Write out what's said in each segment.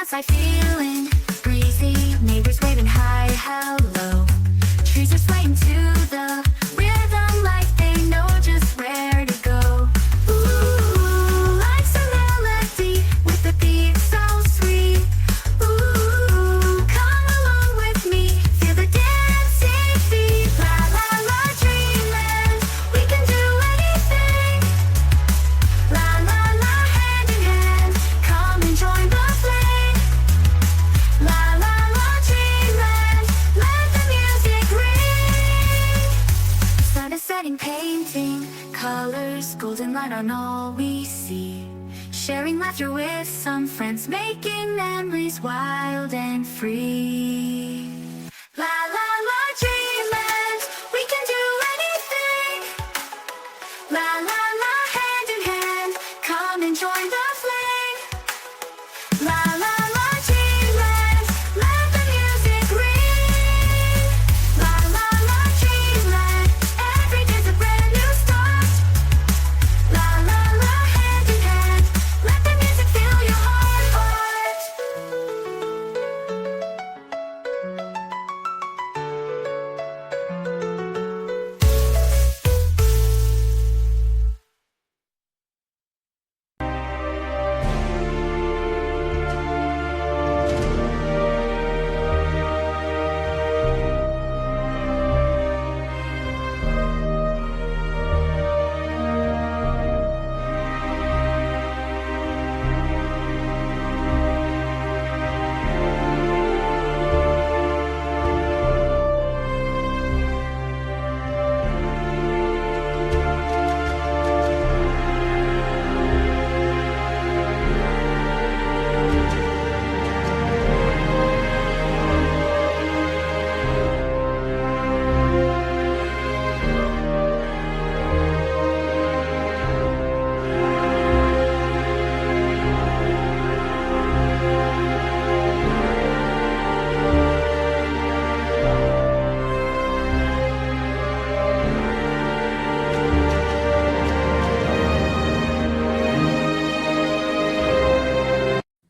outside feeling breezy, neighbors waving hi, hello. Trees are swaying to the rhythm like they know just where to go. Ooh, life's a melody with the beat so sweet. Ooh, come along with me, feel the dancing feet. La la la, dreamland, we can do anything. La la la, hand in hand, come and join the flame. La la la, dreamland, let the music ring. Sun is setting, painting colors, golden light on all we see. Sharing laughter with some friends, making memories wild and free. La la la, dreamland, we can do anything. La la la, hand in hand, come and join the flame. La la la, dreamland, let the music ring. La la la, dreamland, every day's a brand new start. La la la, hand in hand, let the music fill your heart.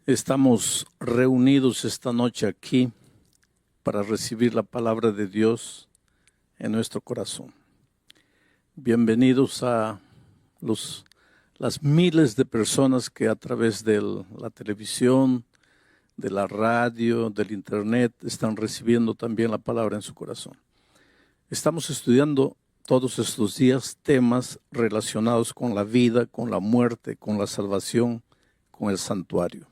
Estamos reunidos esta noche aquí para recibir la palabra de Dios en nuestro corazón. Bienvenidos a las miles de personas que a través de la televisión, de la radio, del internet están recibiendo también la palabra en su corazón. Estamos estudiando todos estos días temas relacionados con la vida, con la muerte, con la salvación, con el santuario.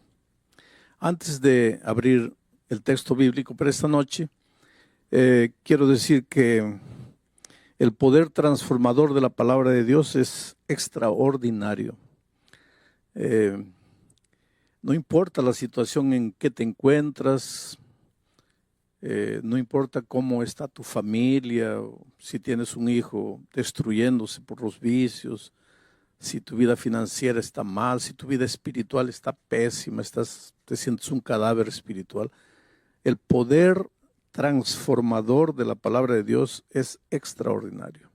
Antes de abrir el texto bíblico para esta noche, quiero decir que el poder transformador de la palabra de Dios es extraordinario. No importa la situación en que te encuentras, no importa cómo está tu familia, o si tienes un hijo destruyéndose por los vicios, si tu vida financiera está mal, si tu vida espiritual está pésima, te sientes un cadáver espiritual. El poder transformador de la palabra de Dios es extraordinario.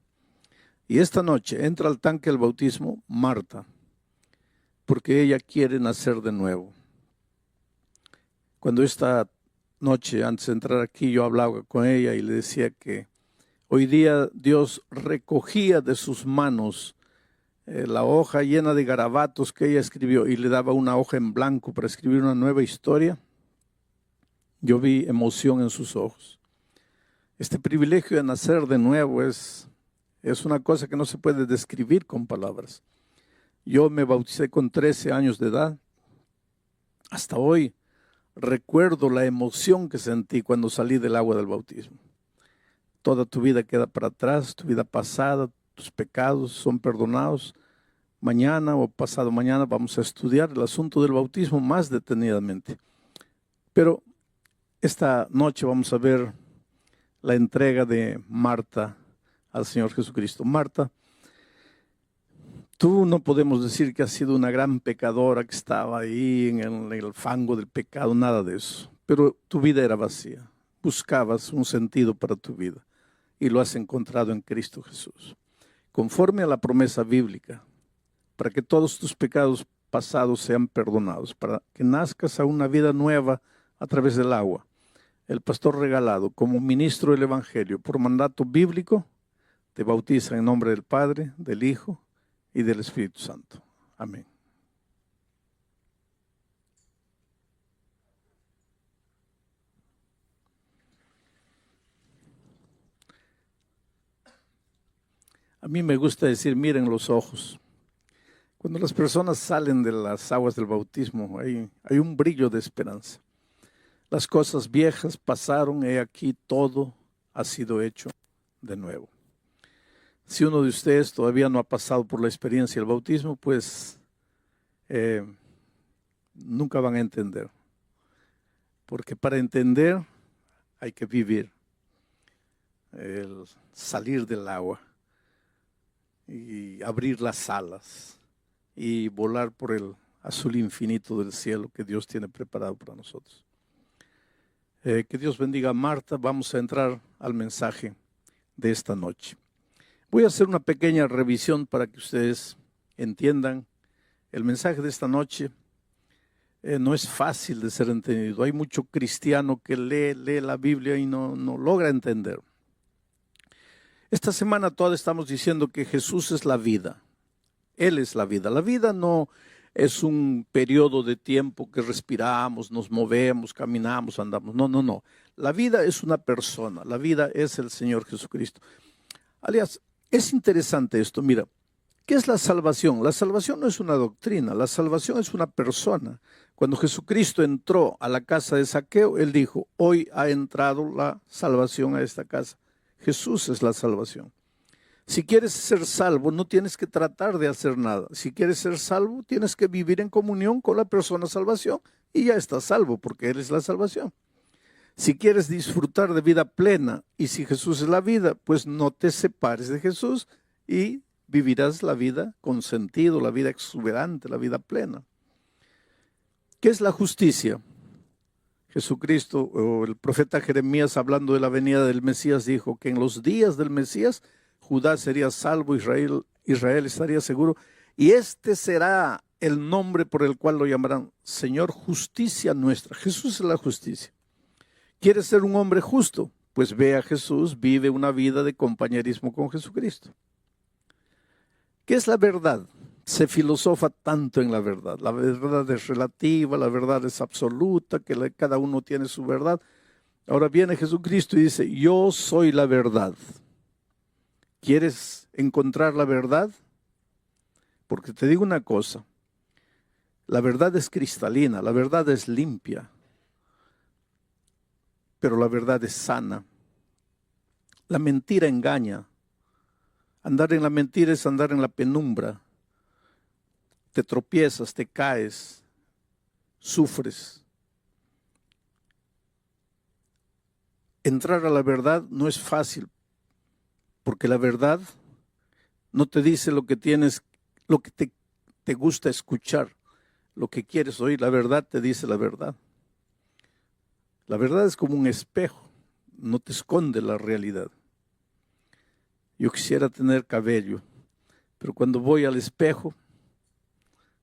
Y esta noche entra al tanque del bautismo Marta, porque ella quiere nacer de nuevo. Cuando esta noche, antes de entrar aquí, yo hablaba con ella y le decía que hoy día Dios recogía de sus manos la hoja llena de garabatos que ella escribió y le daba una hoja en blanco para escribir una nueva historia. Yo vi emoción en sus ojos. Este privilegio de nacer de nuevo es una cosa que no se puede describir con palabras. Yo me bauticé con 13 años de edad. Hasta hoy recuerdo la emoción que sentí cuando salí del agua del bautismo. Toda tu vida queda para atrás, tu vida pasada, tus pecados son perdonados. Mañana o pasado mañana vamos a estudiar el asunto del bautismo más detenidamente. Pero esta noche vamos a ver la entrega de Marta al Señor Jesucristo. Marta, tú no podemos decir que has sido una gran pecadora que estaba ahí en el fango del pecado, nada de eso. Pero tu vida era vacía. Buscabas un sentido para tu vida y lo has encontrado en Cristo Jesús. Conforme a la promesa bíblica, para que todos tus pecados pasado sean perdonados, para que nazcas a una vida nueva a través del agua. El pastor regalado, como ministro del Evangelio, por mandato bíblico, te bautiza en nombre del Padre, del Hijo y del Espíritu Santo. Amén. A mí me gusta decir, miren los ojos. Cuando las personas salen de las aguas del bautismo, hay un brillo de esperanza. Las cosas viejas pasaron, he aquí todo ha sido hecho de nuevo. Si uno de ustedes todavía no ha pasado por la experiencia del bautismo, pues nunca van a entender. Porque para entender hay que vivir, el salir del agua y abrir las alas y volar por el azul infinito del cielo que Dios tiene preparado para nosotros. Que Dios bendiga a Marta. Vamos a entrar al mensaje de esta noche. Voy a hacer una pequeña revisión para que ustedes entiendan. El mensaje de esta noche no es fácil de ser entendido. Hay mucho cristiano que lee la Biblia y no logra entender. Esta semana toda estamos diciendo que Jesús es la vida. Él es la vida. La vida no es un periodo de tiempo que respiramos, nos movemos, caminamos, andamos. No. La vida es una persona. La vida es el Señor Jesucristo. Aliás, es interesante esto. Mira, ¿qué es la salvación? La salvación no es una doctrina. La salvación es una persona. Cuando Jesucristo entró a la casa de Zaqueo, Él dijo, hoy ha entrado la salvación a esta casa. Jesús es la salvación. Si quieres ser salvo, no tienes que tratar de hacer nada. Si quieres ser salvo, tienes que vivir en comunión con la persona salvación y ya estás salvo porque Él es la salvación. Si quieres disfrutar de vida plena y si Jesús es la vida, pues no te separes de Jesús y vivirás la vida con sentido, la vida exuberante, la vida plena. ¿Qué es la justicia? Jesucristo o el profeta Jeremías, hablando de la venida del Mesías, dijo que en los días del Mesías Judá sería salvo, Israel estaría seguro, y este será el nombre por el cual lo llamarán Señor, justicia nuestra. Jesús es la justicia. ¿Quieres ser un hombre justo? Pues ve a Jesús, vive una vida de compañerismo con Jesucristo. ¿Qué es la verdad? Se filosofa tanto en la verdad. La verdad es relativa, la verdad es absoluta, que cada uno tiene su verdad. Ahora viene Jesucristo y dice, yo soy la verdad. ¿Quieres encontrar la verdad? Porque te digo una cosa, la verdad es cristalina, la verdad es limpia, pero la verdad es sana. La mentira engaña. Andar en la mentira es andar en la penumbra. Te tropiezas, te caes, sufres. Entrar a la verdad no es fácil, porque la verdad no te dice lo que tienes, lo que te gusta escuchar, lo que quieres oír. La verdad te dice la verdad. La verdad es como un espejo, no te esconde la realidad. Yo quisiera tener cabello, pero cuando voy al espejo,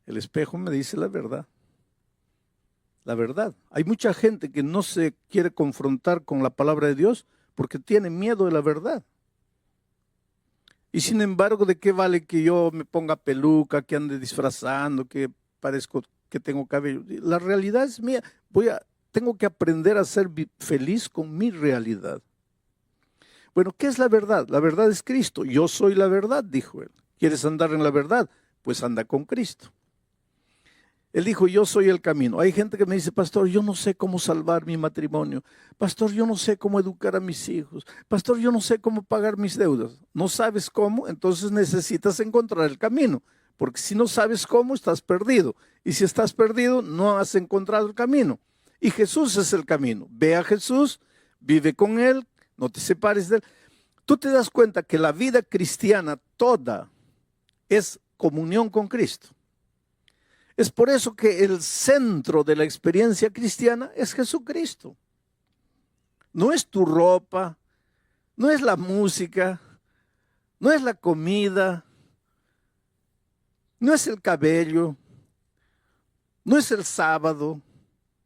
el espejo me dice la verdad. La verdad. Hay mucha gente que no se quiere confrontar con la palabra de Dios porque tiene miedo de la verdad. Y sin embargo, ¿de qué vale que yo me ponga peluca, que ande disfrazando, que parezco que tengo cabello? La realidad es mía. Tengo que aprender a ser feliz con mi realidad. Bueno, ¿qué es la verdad? La verdad es Cristo. Yo soy la verdad, dijo Él. ¿Quieres andar en la verdad? Pues anda con Cristo. Él dijo, yo soy el camino. Hay gente que me dice, pastor, yo no sé cómo salvar mi matrimonio. Pastor, yo no sé cómo educar a mis hijos. Pastor, yo no sé cómo pagar mis deudas. ¿No sabes cómo? Entonces necesitas encontrar el camino. Porque si no sabes cómo, estás perdido. Y si estás perdido, no has encontrado el camino. Y Jesús es el camino. Ve a Jesús, vive con Él, no te separes de Él. Tú te das cuenta que la vida cristiana toda es comunión con Cristo. Es por eso que el centro de la experiencia cristiana es Jesucristo. No es tu ropa, no es la música, no es la comida, no es el cabello, no es el sábado,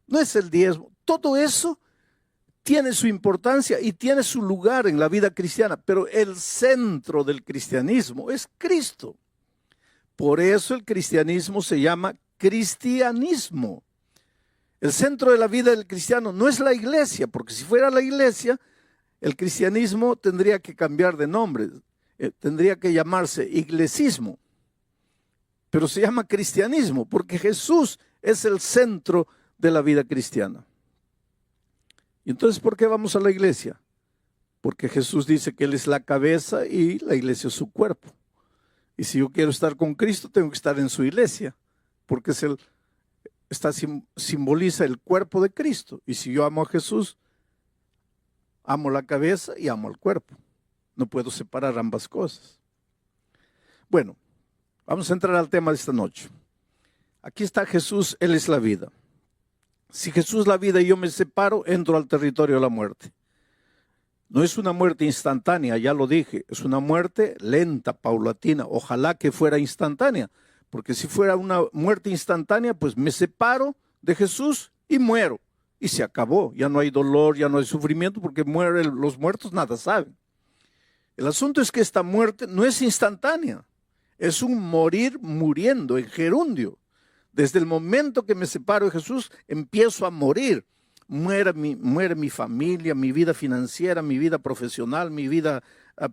no es el diezmo. Todo eso tiene su importancia y tiene su lugar en la vida cristiana, pero el centro del cristianismo es Cristo. Por eso el cristianismo se llama cristianismo. El centro de la vida del cristiano no es la iglesia, porque si fuera la iglesia, el cristianismo tendría que cambiar de nombre, tendría que llamarse iglesismo, pero se llama cristianismo porque Jesús es el centro de la vida cristiana. Y entonces, ¿por qué vamos a la iglesia? Porque Jesús dice que Él es la cabeza y la iglesia es su cuerpo. Y si yo quiero estar con Cristo, tengo que estar en su iglesia, porque simboliza el cuerpo de Cristo. Y si yo amo a Jesús, amo la cabeza y amo el cuerpo. No puedo separar ambas cosas. Bueno, vamos a entrar al tema de esta noche. Aquí está Jesús, Él es la vida. Si Jesús es la vida y yo me separo, entro al territorio de la muerte. No es una muerte instantánea, ya lo dije, es una muerte lenta, paulatina. Ojalá que fuera instantánea, porque si fuera una muerte instantánea, pues me separo de Jesús y muero. Y se acabó, ya no hay dolor, ya no hay sufrimiento, porque los muertos nada saben. El asunto es que esta muerte no es instantánea, es un morir muriendo en gerundio. Desde el momento que me separo de Jesús, empiezo a morir. Muere mi familia, mi vida financiera, mi vida profesional, mi vida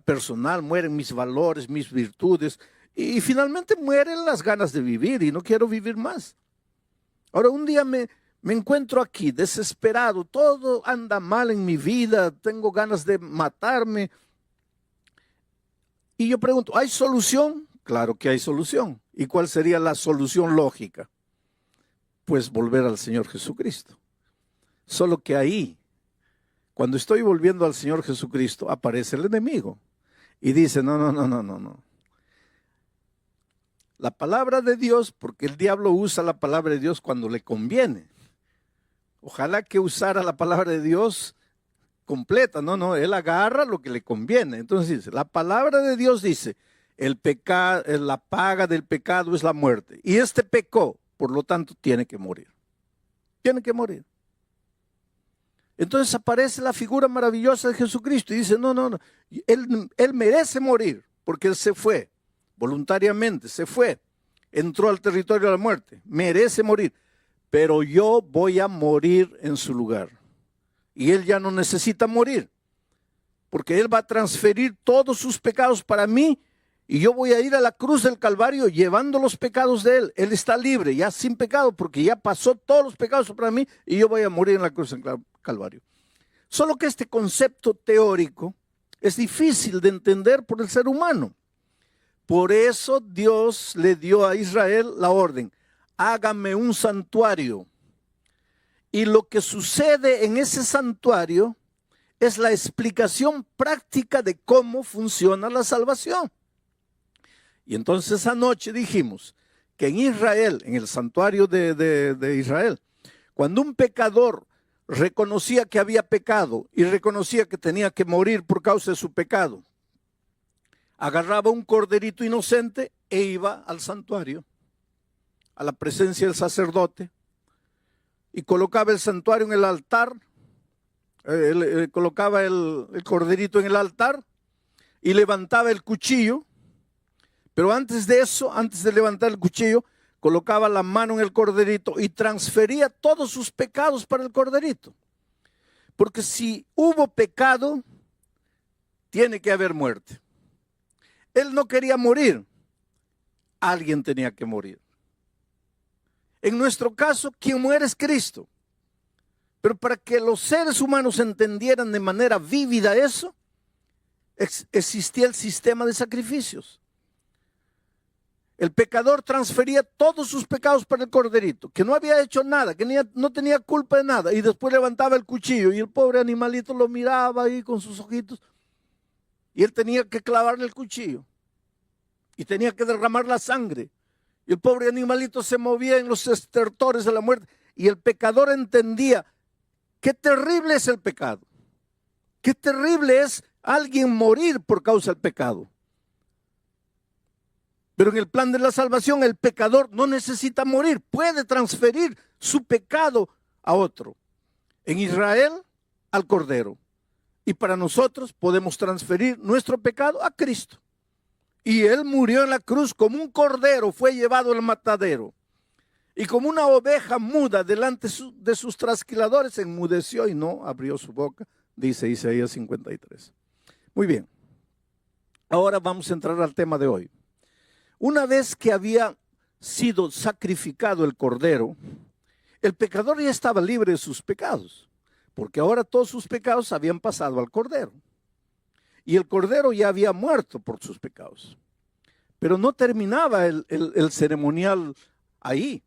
personal, mueren mis valores, mis virtudes. Y finalmente mueren las ganas de vivir y no quiero vivir más. Ahora, un día me encuentro aquí desesperado, todo anda mal en mi vida, tengo ganas de matarme. Y yo pregunto, ¿hay solución? Claro que hay solución. ¿Y cuál sería la solución lógica? Pues volver al Señor Jesucristo. Solo que ahí, cuando estoy volviendo al Señor Jesucristo, aparece el enemigo y dice, no. La palabra de Dios, porque el diablo usa la palabra de Dios cuando le conviene. Ojalá que usara la palabra de Dios completa. No, él agarra lo que le conviene. Entonces dice, la palabra de Dios dice, la paga del pecado es la muerte. Y este pecó, por lo tanto tiene que morir. Tiene que morir. Entonces aparece la figura maravillosa de Jesucristo y dice, no, él merece morir porque Él se fue, voluntariamente se fue, entró al territorio de la muerte, merece morir, pero yo voy a morir en su lugar. Y Él ya no necesita morir, porque Él va a transferir todos sus pecados para mí y yo voy a ir a la cruz del Calvario llevando los pecados de Él. Él está libre, ya sin pecado, porque ya pasó todos los pecados para mí y yo voy a morir en la cruz del Calvario. Solo que este concepto teórico es difícil de entender por el ser humano. Por eso Dios le dio a Israel la orden, hágame un santuario. Y lo que sucede en ese santuario es la explicación práctica de cómo funciona la salvación. Y entonces anoche dijimos que en Israel, en el santuario de Israel, cuando un pecador reconocía que había pecado y reconocía que tenía que morir por causa de su pecado, agarraba un corderito inocente e iba al santuario, a la presencia del sacerdote, y colocaba el santuario en el altar, colocaba el corderito en el altar y levantaba el cuchillo. Pero antes de eso, antes de levantar el cuchillo, colocaba la mano en el corderito y transfería todos sus pecados para el corderito. Porque si hubo pecado, tiene que haber muerte. Él no quería morir, alguien tenía que morir. En nuestro caso, quien muere es Cristo. Pero para que los seres humanos entendieran de manera vívida eso, existía el sistema de sacrificios. El pecador transfería todos sus pecados para el corderito, que no había hecho nada, que no tenía culpa de nada, y después levantaba el cuchillo y el pobre animalito lo miraba ahí con sus ojitos y él tenía que clavarle el cuchillo y tenía que derramar la sangre y el pobre animalito se movía en los estertores de la muerte y el pecador entendía qué terrible es el pecado, qué terrible es alguien morir por causa del pecado. Pero en el plan de la salvación, el pecador no necesita morir, puede transferir su pecado a otro. En Israel, al Cordero. Y para nosotros podemos transferir nuestro pecado a Cristo. Y Él murió en la cruz como un cordero, fue llevado al matadero. Y como una oveja muda delante de sus trasquiladores, enmudeció y no abrió su boca, dice Isaías 53. Muy bien. Ahora vamos a entrar al tema de hoy. Una vez que había sido sacrificado el cordero, el pecador ya estaba libre de sus pecados, porque ahora todos sus pecados habían pasado al cordero. Y el cordero ya había muerto por sus pecados. Pero no terminaba el ceremonial ahí.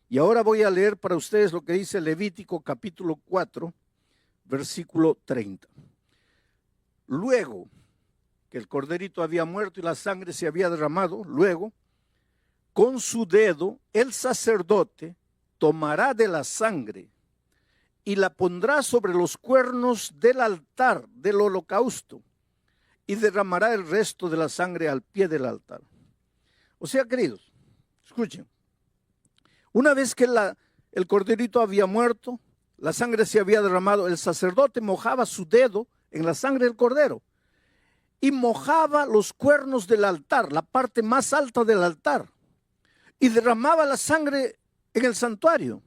Y ahora voy a leer para ustedes lo que dice Levítico capítulo 4, versículo 30. Luego que el corderito había muerto y la sangre se había derramado, luego, con su dedo, el sacerdote tomará de la sangre y la pondrá sobre los cuernos del altar del holocausto y derramará el resto de la sangre al pie del altar. O sea, queridos, escuchen, una vez que el corderito había muerto, la sangre se había derramado, el sacerdote mojaba su dedo en la sangre del cordero y mojaba los cuernos del altar, la parte más alta del altar, y derramaba la sangre en el santuario.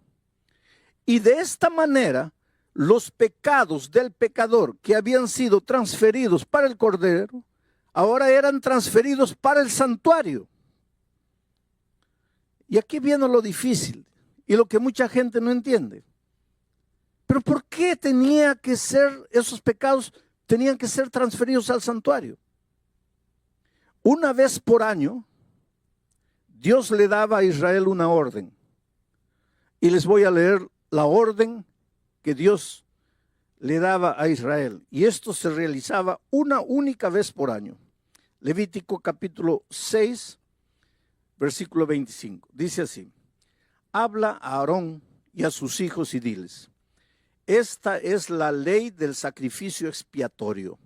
Y de esta manera, los pecados del pecador que habían sido transferidos para el cordero, ahora eran transferidos para el santuario. Y aquí viene lo difícil y lo que mucha gente no entiende. Pero ¿por qué tenía que ser esos pecados? Tenían que ser transferidos al santuario. Una vez por año, Dios le daba a Israel una orden. Y les voy a leer la orden que Dios le daba a Israel. Y esto se realizaba una única vez por año. Levítico capítulo 6, versículo 25. Dice así: habla a Aarón y a sus hijos y diles: esta es la ley del sacrificio expiatorio.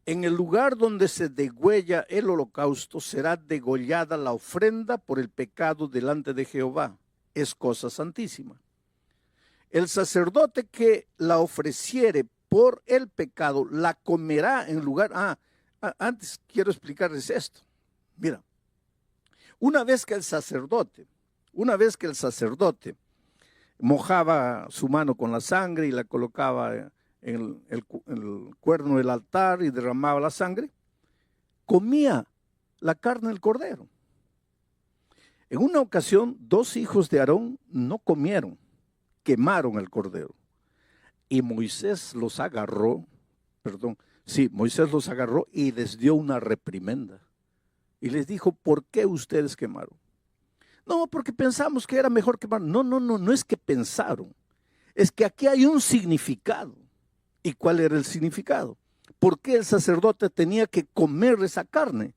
En el lugar donde se degüella el holocausto será degollada la ofrenda por el pecado delante de Jehová. Es cosa santísima. El sacerdote que la ofreciere por el pecado la comerá en lugar... Antes quiero explicarles esto. Mira, una vez que el sacerdote mojaba su mano con la sangre y la colocaba en el cuerno del altar y derramaba la sangre, comía la carne del cordero. En una ocasión, 2 hijos de Aarón no comieron, quemaron el cordero. Y Moisés los agarró y les dio una reprimenda. Y les dijo: ¿por qué ustedes quemaron? No, porque pensamos que era mejor quemar. No es que pensaron. Es que aquí hay un significado. ¿Y cuál era el significado? ¿Por qué el sacerdote tenía que comer esa carne?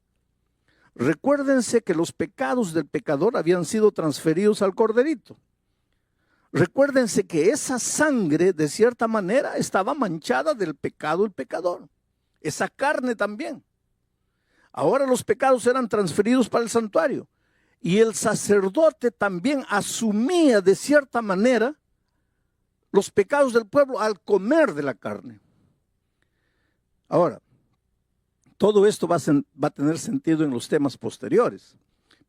Recuérdense que los pecados del pecador habían sido transferidos al corderito. Recuérdense que esa sangre, de cierta manera, estaba manchada del pecado del pecador. Esa carne también. Ahora los pecados eran transferidos para el santuario. Y el sacerdote también asumía de cierta manera los pecados del pueblo al comer de la carne. Ahora, todo esto va a tener sentido en los temas posteriores.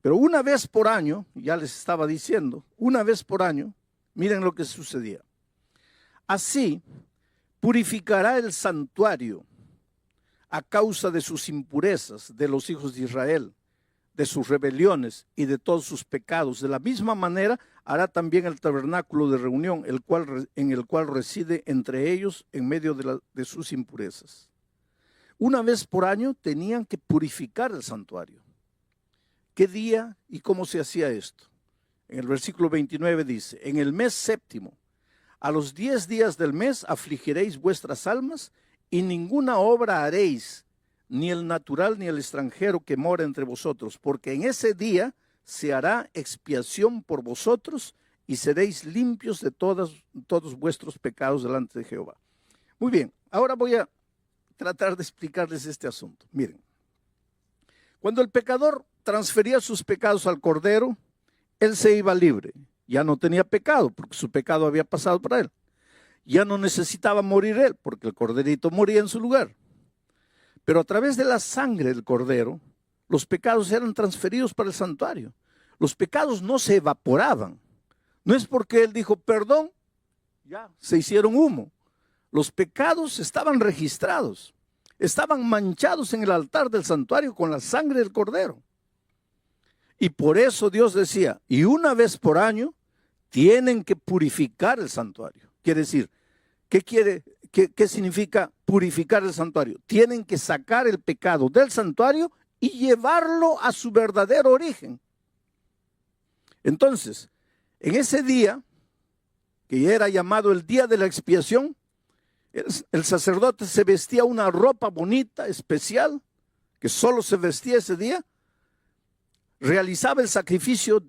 Pero una vez por año, ya les estaba diciendo, una vez por año, miren lo que sucedía. Así purificará el santuario a causa de sus impurezas de los hijos de Israel, de sus rebeliones y de todos sus pecados. De la misma manera hará también el tabernáculo de reunión, en el cual reside entre ellos en medio de sus impurezas. Una vez por año tenían que purificar el santuario. ¿Qué día y cómo se hacía esto? En el versículo 29 dice: en el mes séptimo, a los 10 días del mes afligiréis vuestras almas y ninguna obra haréis, ni el natural ni el extranjero que mora entre vosotros, porque en ese día se hará expiación por vosotros y seréis limpios de todos vuestros pecados delante de Jehová. Muy bien, ahora voy a tratar de explicarles este asunto. Miren, cuando el pecador transfería sus pecados al Cordero, él se iba libre. Ya no tenía pecado, porque su pecado había pasado para él. Ya no necesitaba morir él, porque el corderito moría en su lugar. Pero a través de la sangre del Cordero, los pecados eran transferidos para el santuario. Los pecados no se evaporaban. No es porque él dijo, perdón, ya se hicieron humo. Los pecados estaban registrados, estaban manchados en el altar del santuario con la sangre del Cordero. Y por eso Dios decía, y una vez por año tienen que purificar el santuario. Quiere decir, ¿qué significa purificar el santuario? Tienen que sacar el pecado del santuario y llevarlo a su verdadero origen. Entonces, en ese día, que era llamado el día de la expiación, el sacerdote se vestía una ropa bonita, especial, que solo se vestía ese día, realizaba el sacrificio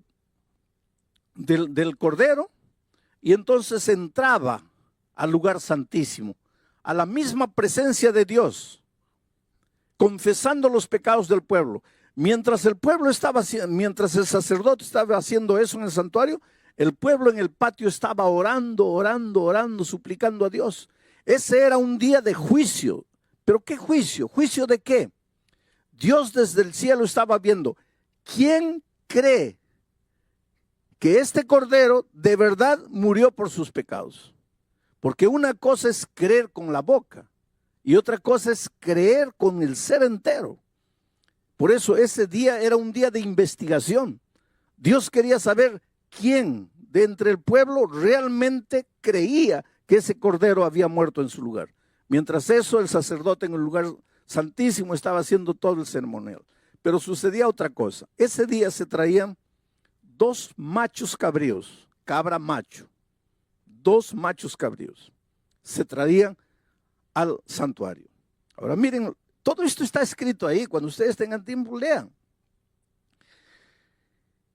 del Cordero y entonces entraba al lugar santísimo, a la misma presencia de Dios, confesando los pecados del pueblo. Mientras el sacerdote estaba haciendo eso en el santuario, el pueblo en el patio estaba orando, suplicando a Dios. Ese era un día de juicio. ¿Pero qué juicio? ¿Juicio de qué? Dios desde el cielo estaba viendo, ¿quién cree que este Cordero de verdad murió por sus pecados? Porque una cosa es creer con la boca y otra cosa es creer con el ser entero. Por eso ese día era un día de investigación. Dios quería saber quién de entre el pueblo realmente creía que ese Cordero había muerto en su lugar. Mientras eso, el sacerdote en el lugar santísimo estaba haciendo todo el ceremonial. Pero sucedía otra cosa. Ese día se traían 2 machos cabríos, cabra macho, 2 machos cabríos, se traían al santuario. Ahora miren, todo esto está escrito ahí, cuando ustedes tengan tiempo lean.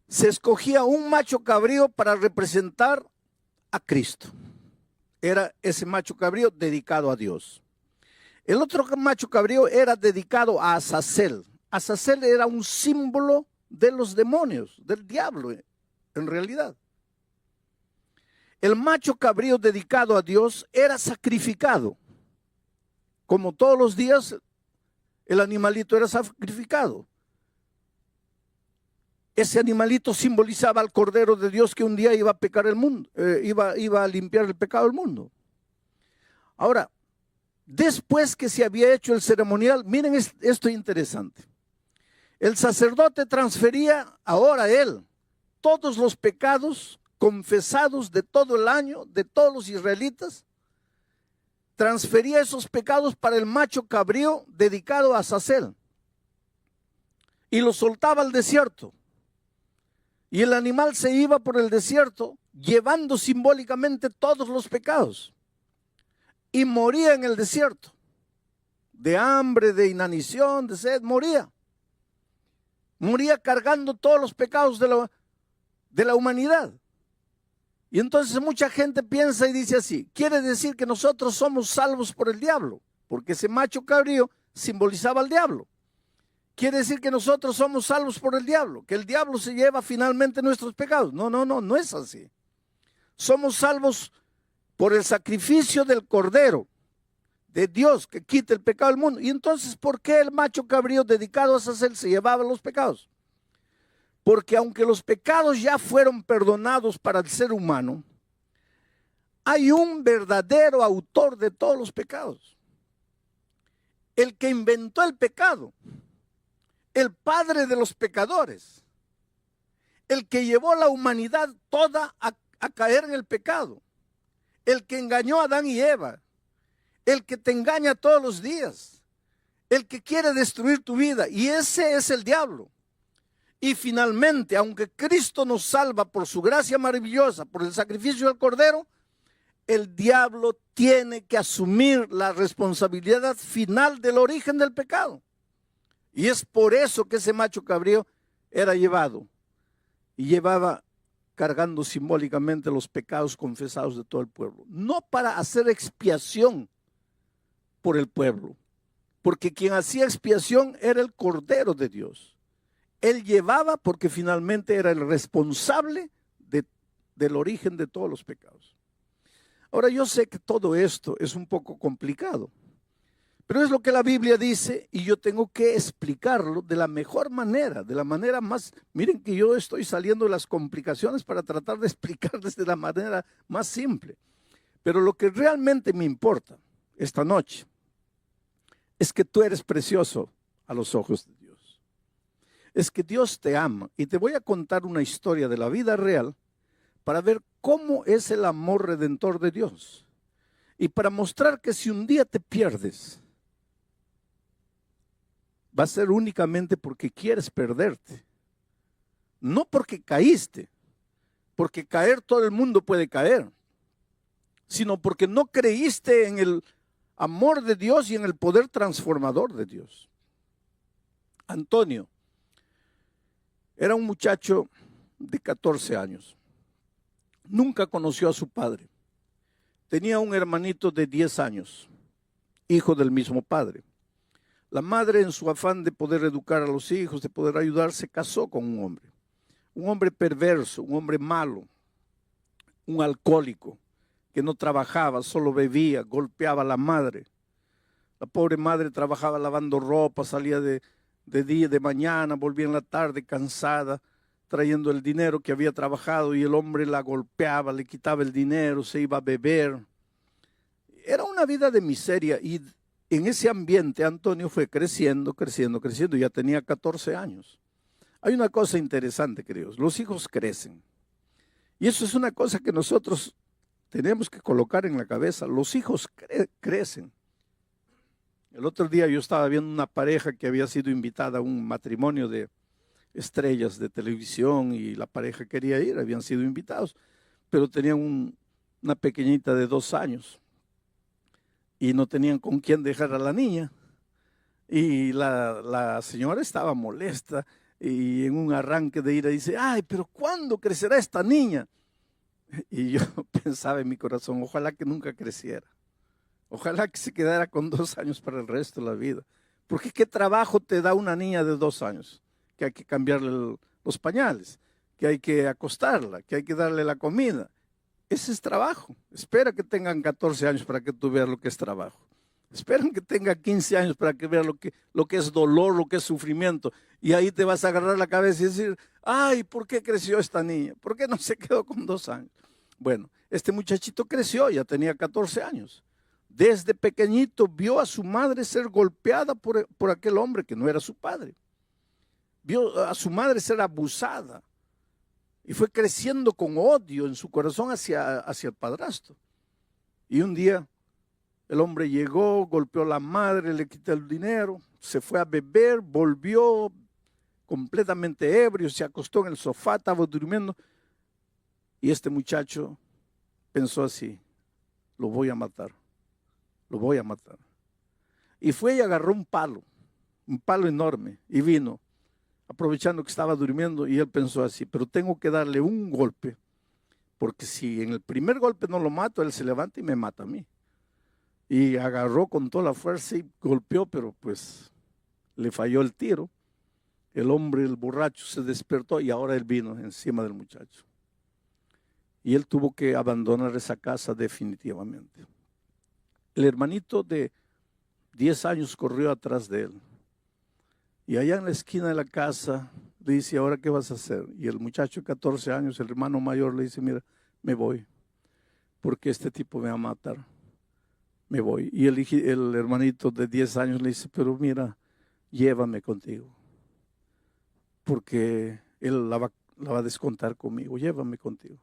Se escogía un macho cabrío para representar a Cristo. Era ese macho cabrío dedicado a Dios. El otro macho cabrío era dedicado a Azazel. Azazel era un símbolo de los demonios, del diablo, en realidad. El macho cabrío dedicado a Dios era sacrificado. Como todos los días, el animalito era sacrificado. Ese animalito simbolizaba al Cordero de Dios que un día iba a pecar el mundo, iba a limpiar el pecado del mundo. Ahora, después que se había hecho el ceremonial, miren esto interesante. El sacerdote transfería ahora él todos los pecados confesados de todo el año, de todos los israelitas, transfería esos pecados para el macho cabrío dedicado a Azazel y lo soltaba al desierto. Y el animal se iba por el desierto llevando simbólicamente todos los pecados y moría en el desierto, de hambre, de inanición, de sed, moría cargando todos los pecados de la humanidad. Y entonces mucha gente piensa y dice así, quiere decir que nosotros somos salvos por el diablo, porque ese macho cabrío simbolizaba al diablo. Quiere decir que nosotros somos salvos por el diablo, que el diablo se lleva finalmente nuestros pecados. No es así. Somos salvos por el sacrificio del Cordero de Dios que quita el pecado del mundo. Y entonces, ¿por qué el macho cabrío dedicado a Azazel se llevaba los pecados? Porque aunque los pecados ya fueron perdonados para el ser humano, hay un verdadero autor de todos los pecados. El que inventó el pecado, el padre de los pecadores, el que llevó a la humanidad toda a caer en el pecado, el que engañó a Adán y Eva, el que te engaña todos los días, el que quiere destruir tu vida, y ese es el diablo. Y finalmente, aunque Cristo nos salva por su gracia maravillosa, por el sacrificio del Cordero, el diablo tiene que asumir la responsabilidad final del origen del pecado. Y es por eso que ese macho cabrío era llevado y llevaba cargando simbólicamente los pecados confesados de todo el pueblo. No para hacer expiación por el pueblo, porque quien hacía expiación era el Cordero de Dios. Él llevaba porque finalmente era el responsable del origen de todos los pecados. Ahora yo sé que todo esto es un poco complicado, pero es lo que la Biblia dice y yo tengo que explicarlo de la mejor manera, de la manera más... Miren que yo estoy saliendo de las complicaciones para tratar de explicarles de la manera más simple. Pero lo que realmente me importa esta noche es que tú eres precioso a los ojos de Dios. Es que Dios te ama y te voy a contar una historia de la vida real para ver cómo es el amor redentor de Dios y para mostrar que si un día te pierdes, va a ser únicamente porque quieres perderte, no porque caíste, porque caer todo el mundo puede caer, sino porque no creíste en el amor de Dios y en el poder transformador de Dios. Antonio era un muchacho de 14 años. Nunca conoció a su padre. Tenía un hermanito de 10 años, hijo del mismo padre. La madre, en su afán de poder educar a los hijos, de poder ayudar, se casó con un hombre perverso, un hombre malo, un alcohólico, que no trabajaba, solo bebía, golpeaba a la madre. La pobre madre trabajaba lavando ropa, salía de día, de mañana, volvía en la tarde cansada, trayendo el dinero que había trabajado y el hombre la golpeaba, le quitaba el dinero, se iba a beber. Era una vida de miseria y en ese ambiente Antonio fue creciendo, ya tenía 14 años. Hay una cosa interesante, queridos, los hijos crecen. Y eso es una cosa que nosotros tenemos que colocar en la cabeza. Los hijos crecen. El otro día yo estaba viendo una pareja que había sido invitada a un matrimonio de estrellas de televisión y la pareja quería ir, habían sido invitados, pero tenían una pequeñita de 2 años y no tenían con quién dejar a la niña. Y la señora estaba molesta y en un arranque de ira dice, ay, pero ¿cuándo crecerá esta niña? Y yo pensaba en mi corazón, ojalá que nunca creciera. Ojalá que se quedara con 2 años para el resto de la vida. Porque ¿qué trabajo te da una niña de 2 años? Que hay que cambiarle los pañales, que hay que acostarla, que hay que darle la comida. Ese es trabajo. Espera que tengan 14 años para que tú veas lo que es trabajo. Esperan que tenga 15 años para que veas lo que es dolor, lo que es sufrimiento. Y ahí te vas a agarrar la cabeza y decir, ay, ¿por qué creció esta niña? ¿Por qué no se quedó con 2 años? Bueno, este muchachito creció, ya tenía 14 años. Desde pequeñito vio a su madre ser golpeada por aquel hombre que no era su padre. Vio a su madre ser abusada y fue creciendo con odio en su corazón hacia el padrastro. Y un día el hombre llegó, golpeó a la madre, le quitó el dinero, se fue a beber, volvió completamente ebrio, se acostó en el sofá, estaba durmiendo. Y este muchacho pensó así, lo voy a matar, lo voy a matar. Y fue y agarró un palo enorme y vino, aprovechando que estaba durmiendo, y él pensó así, pero tengo que darle un golpe, porque si en el primer golpe no lo mato, él se levanta y me mata a mí. Y agarró con toda la fuerza y golpeó, pero pues le falló el tiro. El hombre, el borracho, se despertó y ahora él vino encima del muchacho. Y él tuvo que abandonar esa casa definitivamente. El hermanito de 10 años corrió atrás de él. Y allá en la esquina de la casa le dice, ¿ahora qué vas a hacer? Y el muchacho de 14 años, el hermano mayor, le dice, mira, me voy, porque este tipo me va a matar. Me voy. Y el hermanito de 10 años le dice, pero mira, llévame contigo, porque él la va a descontar conmigo, llévame contigo.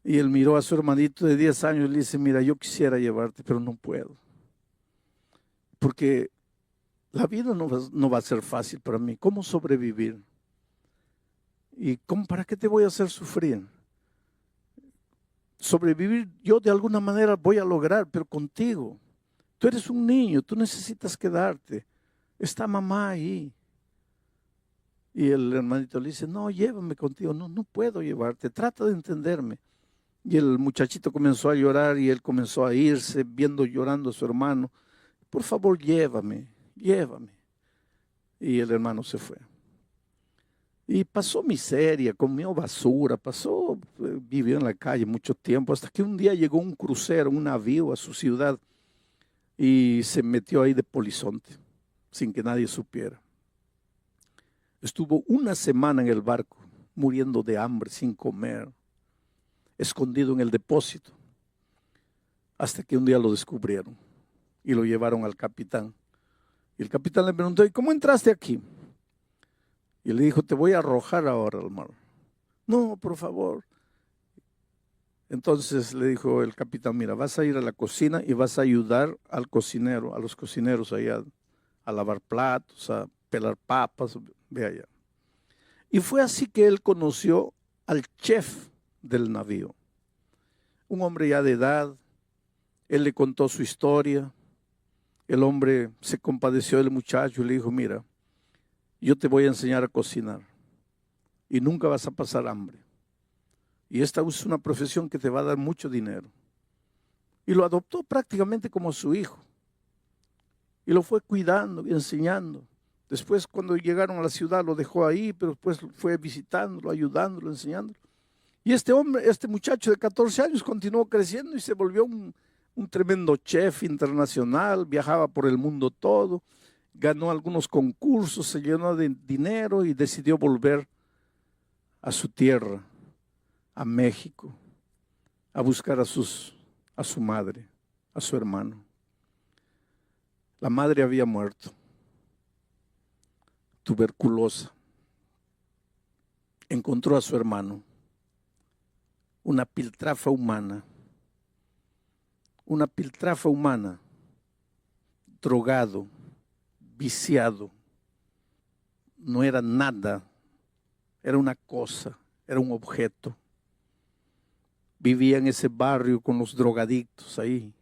Y él miró a su hermanito de 10 años y le dice, mira, yo quisiera llevarte, pero no puedo, porque la vida no va a ser fácil para mí. ¿Cómo sobrevivir? ¿Y para qué te voy a hacer sufrir? Sobrevivir yo de alguna manera voy a lograr, pero contigo. Tú eres un niño, tú necesitas quedarte. Está mamá ahí. Y el hermanito le dice, no, llévame contigo. No, no puedo llevarte, trata de entenderme. Y el muchachito comenzó a llorar y él comenzó a irse, viendo llorando a su hermano. Por favor, llévame. Y el hermano se fue. Y pasó miseria, comió basura, vivió en la calle mucho tiempo, hasta que un día llegó un crucero, un navío a su ciudad y se metió ahí de polizonte, sin que nadie supiera. Estuvo una semana en el barco, muriendo de hambre, sin comer, escondido en el depósito, hasta que un día lo descubrieron y lo llevaron al capitán. Y el capitán le preguntó: ¿y cómo entraste aquí? Y le dijo: te voy a arrojar ahora al mar. No, por favor. Entonces le dijo el capitán: mira, vas a ir a la cocina y vas a ayudar al cocinero, a los cocineros allá, a lavar platos, a pelar papas, ve allá. Y fue así que él conoció al chef del navío, un hombre ya de edad. Él le contó su historia. El hombre se compadeció del muchacho y le dijo: mira, yo te voy a enseñar a cocinar y nunca vas a pasar hambre. Y esta es una profesión que te va a dar mucho dinero. Y lo adoptó prácticamente como su hijo. Y lo fue cuidando y enseñando. Después, cuando llegaron a la ciudad, lo dejó ahí, pero después fue visitándolo, ayudándolo, enseñándolo. Y este muchacho de 14 años continuó creciendo y se volvió un tremendo chef internacional, viajaba por el mundo todo, ganó algunos concursos, se llenó de dinero y decidió volver a su tierra, a México, a buscar a su madre, a su hermano. La madre había muerto, tuberculosa. Encontró a su hermano, una piltrafa humana, drogado, viciado. No era nada, era una cosa, era un objeto. Vivía en ese barrio con los drogadictos ahí.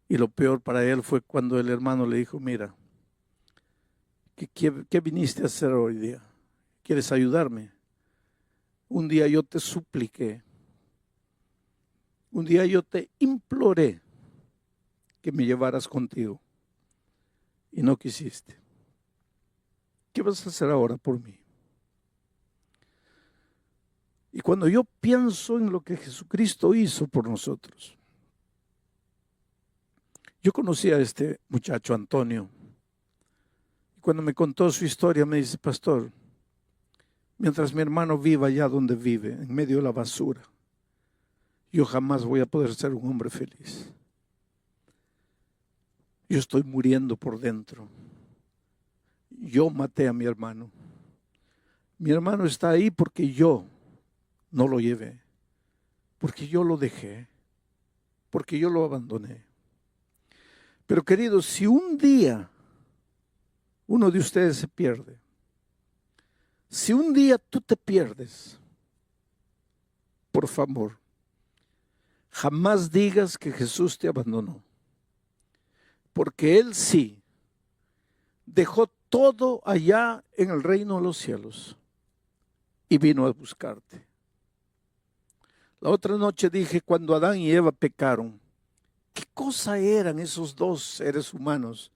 Y lo peor para él fue cuando el hermano le dijo: mira, ¿qué viniste a hacer hoy día? ¿Quieres ayudarme? Un día yo te supliqué, un día yo te imploré que me llevaras contigo y no quisiste. ¿Qué vas a hacer ahora por mí? Y cuando yo pienso en lo que Jesucristo hizo por nosotros, yo conocí a este muchacho Antonio, y cuando me contó su historia me dice: pastor, mientras mi hermano viva allá donde vive, en medio de la basura, yo jamás voy a poder ser un hombre feliz. Yo estoy muriendo por dentro. Yo maté a mi hermano. Mi hermano está ahí porque yo no lo llevé, porque yo lo dejé, porque yo lo abandoné. Pero queridos, si un día uno de ustedes se pierde, si un día tú te pierdes, por favor, jamás digas que Jesús te abandonó, porque Él sí dejó todo allá en el reino de los cielos y vino a buscarte. La otra noche dije, cuando Adán y Eva pecaron, ¿qué cosa eran esos dos seres humanos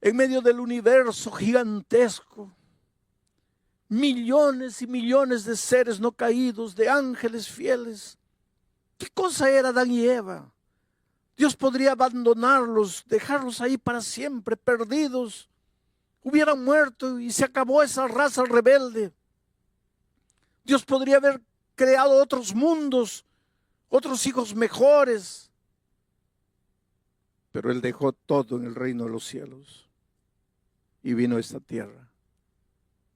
en medio del universo gigantesco? Millones y millones de seres no caídos, de ángeles fieles. ¿Qué cosa era Adán y Eva? Dios podría abandonarlos, dejarlos ahí para siempre, perdidos. Hubieran muerto y se acabó esa raza rebelde. Dios podría haber creado otros mundos, otros hijos mejores. Pero Él dejó todo en el reino de los cielos y vino a esta tierra.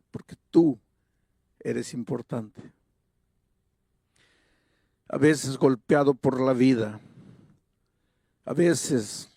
Porque tú eres importante. A veces golpeado por la vida, a veces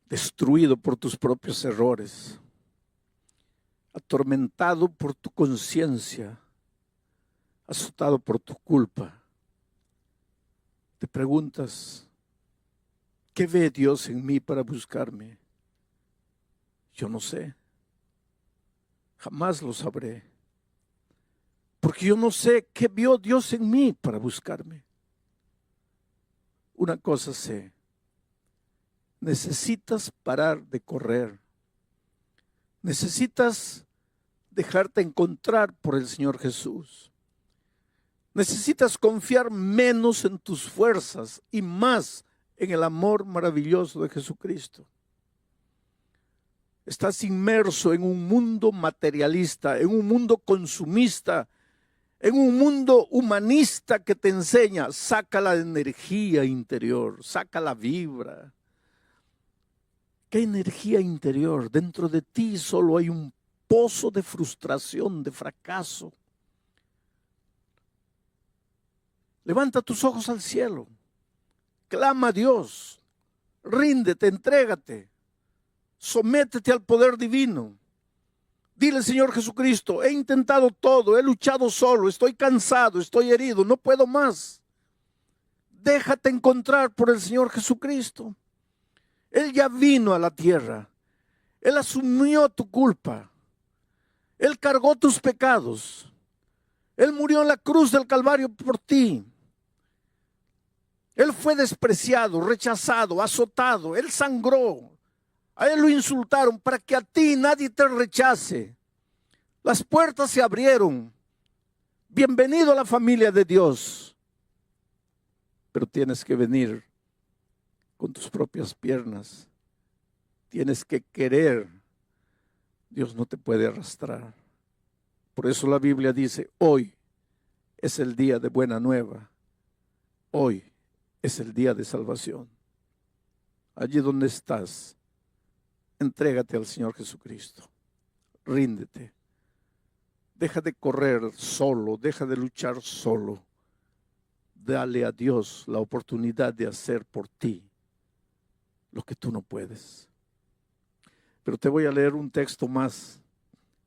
destruido por tus propios errores, atormentado por tu conciencia, azotado por tu culpa, te preguntas, ¿qué ve Dios en mí para buscarme? Yo no sé, jamás lo sabré, porque yo no sé qué vio Dios en mí para buscarme. Una cosa sé, necesitas parar de correr, necesitas dejarte encontrar por el Señor Jesús. Necesitas confiar menos en tus fuerzas y más en el amor maravilloso de Jesucristo. Estás inmerso en un mundo materialista, en un mundo consumista, en un mundo humanista que te enseña, saca la energía interior, saca la vibra. ¿Qué energía interior? Dentro de ti solo hay un pozo de frustración, de fracaso. Levanta tus ojos al cielo, clama a Dios, ríndete, entrégate, sométete al poder divino. Dile, Señor Jesucristo, he intentado todo, he luchado solo, estoy cansado, estoy herido, no puedo más. Déjate encontrar por el Señor Jesucristo. Él ya vino a la tierra, Él asumió tu culpa, Él cargó tus pecados, Él murió en la cruz del Calvario por ti. Él fue despreciado, rechazado, azotado, Él sangró. A Él lo insultaron para que a ti nadie te rechace. Las puertas se abrieron. Bienvenido a la familia de Dios. Pero tienes que venir con tus propias piernas. Tienes que querer. Dios no te puede arrastrar. Por eso la Biblia dice, hoy es el día de buena nueva. Hoy es el día de salvación. Allí donde estás, entrégate al Señor Jesucristo. Ríndete. Deja de correr solo, deja de luchar solo. Dale a Dios la oportunidad de hacer por ti lo que tú no puedes. Pero te voy a leer un texto más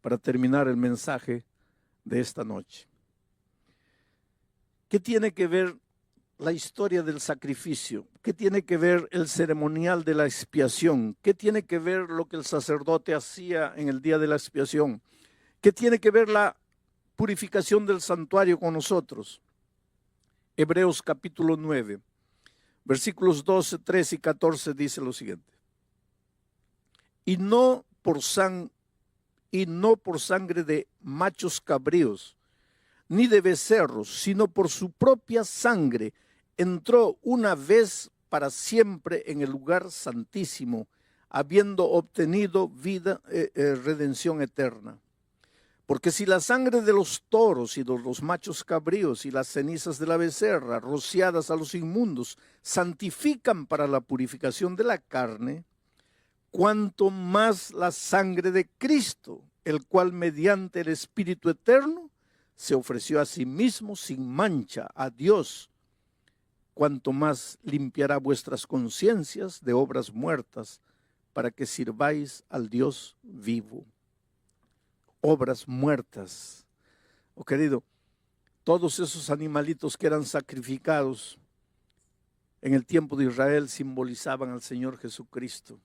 para terminar el mensaje de esta noche. ¿Qué tiene que ver la historia del sacrificio? ¿Qué tiene que ver el ceremonial de la expiación? ¿Qué tiene que ver lo que el sacerdote hacía en el día de la expiación? ¿Qué tiene que ver la purificación del santuario con nosotros? Hebreos capítulo 9, versículos 12, 13 y 14 dice lo siguiente. Y no por sangre de machos cabríos, ni de becerros, sino por su propia sangre, entró una vez para siempre en el lugar santísimo, habiendo obtenido redención eterna. Porque si la sangre de los toros y de los machos cabríos y las cenizas de la becerra, rociadas a los inmundos, santifican para la purificación de la carne, cuanto más la sangre de Cristo, el cual mediante el Espíritu eterno se ofreció a sí mismo sin mancha a Dios, cuanto más limpiará vuestras conciencias de obras muertas para que sirváis al Dios vivo. Obras muertas. Oh querido, todos esos animalitos que eran sacrificados en el tiempo de Israel simbolizaban al Señor Jesucristo.